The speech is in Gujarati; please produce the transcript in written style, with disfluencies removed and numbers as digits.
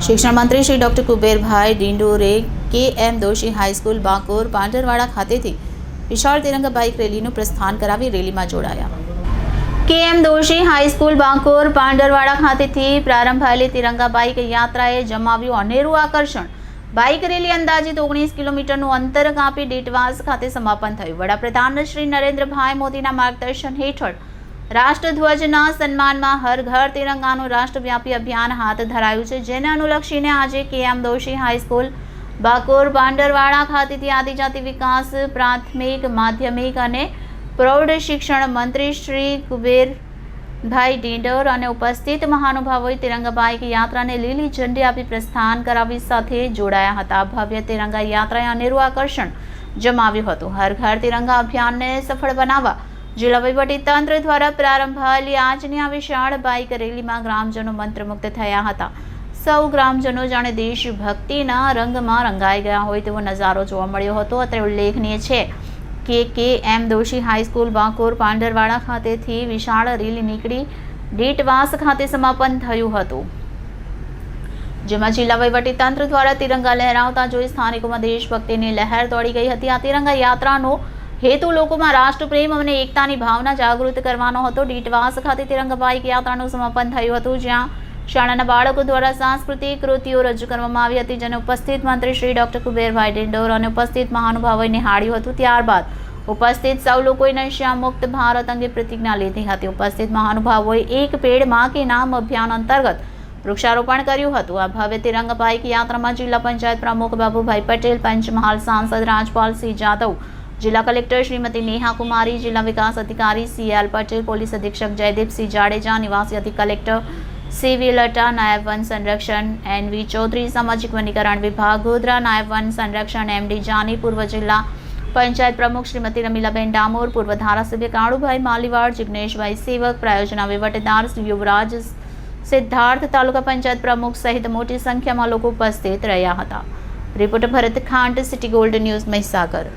શિક્ષણ મંત્રી શ્રી ડોક્ટર કુબેરભાઈ ડિંડોરે કે.એમ. દોશી હાઈસ્કૂલ બાકોર પાંડરવાડા ખાતેથી વિશાળ તિરંગા બાઇક રેલીનું પ્રસ્થાન કરાવી રેલીમાં જોડાયા. કે.એમ. દોશી હાઈસ્કૂલ બાકોર પાંડરવાડા ખાતેથી પ્રારંભાયેલી તિરંગા બાઇક યાત્રાએ જમાવ્યું અનેરું આકર્ષણ. બાઇક રેલી અંદાજિત 19 કિલોમીટરનું અંતર કાપી ડીટવાસ ખાતે સમાપન થયું. વડાપ્રધાન શ્રી નરેન્દ્રભાઈ મોદીના માર્ગદર્શન હેઠળ રાષ્ટ્રધ્વજના સન્માનમાં હર ઘર તિરંગાનું રાષ્ટ્રવ્યાપી અભિયાન હાથ ધરાયું છે, જેને અનુલક્ષીને આજે કે.એમ. દોશી હાઈસ્કૂલ બાકોર પાંડરવાડા ખાતેથી આદિજાતિ વિકાસ, પ્રાથમિક, માધ્યમિક અને પ્રૌઢ શિક્ષણ મંત્રી શ્રી કુબેરભાઈ ડિંડોર અને ઉપસ્થિત મહાનુભાવોએ તિરંગા બાઇક યાત્રાને લીલી ઝંડી આપી પ્રસ્થાન કરાવી સાથે જોડાયા હતા. ભવ્ય તિરંગા યાત્રાએ અનેરું આકર્ષણ જમાવ્યું હતું. હર ઘર તિરંગા અભિયાનને સફળ બનાવવા જિલ્લા વહીવટીતંત્ર દ્વારા પ્રારંભાયેલી આજની આ વિશાળ બાઇક રેલીમાં ગ્રામજનો મંત્રમુગ્ધ થયા હતા. સૌ ગ્રામજનો જાણે દેશભક્તિના રંગમાં રંગાઈ ગયા હોય તેવો નજારો જોવા મળ્યો હતો. અત્રે ઉલ્લેખનીય છે કે કે.એમ. દોશી હાઈસ્કૂલ બાકોર પાંડરવાડા ખાતેથી વિશાળ રેલી નીકળી ડીટવાસ ખાતે સમાપન થયું હતું, જેમાં જિલ્લા વહીવટીતંત્ર દ્વારા તિરંગા લહેરાવતા જોઈ સ્થાનિકોમાં દેશભક્તિની લહેર દોડી ગઈ હતી. આ તિરંગા યાત્રાનો હેતુ લોકોમાં રાષ્ટ્રપ્રેમ અને એકતાની ભાવના જાગૃત કરવાનો હતો. ડીટવાસ ખાતે તિરંગા બાઇક યાત્રાનું સમાપન થયું હતું, જ્યાં શાળાના બાળકો દ્વારા સાંસ્કૃતિક કૃતિઓ રજૂ કરવામાં આવી હતી, જેને ઉપસ્થિત મંત્રી શ્રી ડોક્ટર કુબેરભાઈ ડિંડોર અને ઉપસ્થિત મહાનુભાવોએ નિહાળ્યું હતું. ત્યારબાદ ઉપસ્થિત સૌ લોકોએ નશા મુક્ત ભારત અંગે પ્રતિજ્ઞા લીધી હતી. ઉપસ્થિત મહાનુભાવોએ એક પેડ માં કે નામ અભિયાન અંતર્ગત વૃક્ષારોપણ કર્યું હતું. આ ભવ્ય તિરંગા બાઇક યાત્રામાં જિલ્લા પંચાયત પ્રમુખ બાબુભાઈ પટેલ, પંચમહાલ સાંસદ રાજપાલસિંહ જાદવ, જિલ્લા કલેક્ટર શ્રીમતી નેહા કુમારી, જિલ્લા વિકાસ અધિકારી સી.એલ. પટેલ, પોલીસ અધિક્ષક જયદીપસિંહ જાડેજા, નિવાસી અધિક કલેક્ટર સી.વી. લટા, નાયબ વન સંરક્ષણ એન.વી. ચૌધરી, સામાજિક વનીકરણ વિભાગ ગોધરા, નાયબ વન સંરક્ષણ એમ.ડી. જાની, પૂર્વ જિલ્લા પંચાયત પ્રમુખ શ્રીમતી રમીલાબેન ડામોર, પૂર્વ ધારાસભ્ય કાળુભાઈ માલીવાડ, જિગ્નેશભાઈ સેવક, પ્રાયોજના વહીવટદાર યુવરાજ સિદ્ધાર્થ, તાલુકા પંચાયત પ્રમુખ સહિત મોટી સંખ્યામાં લોકો ઉપસ્થિત રહ્યા હતા. Reporter Bharat Khant, City Gold News, Mahisagar.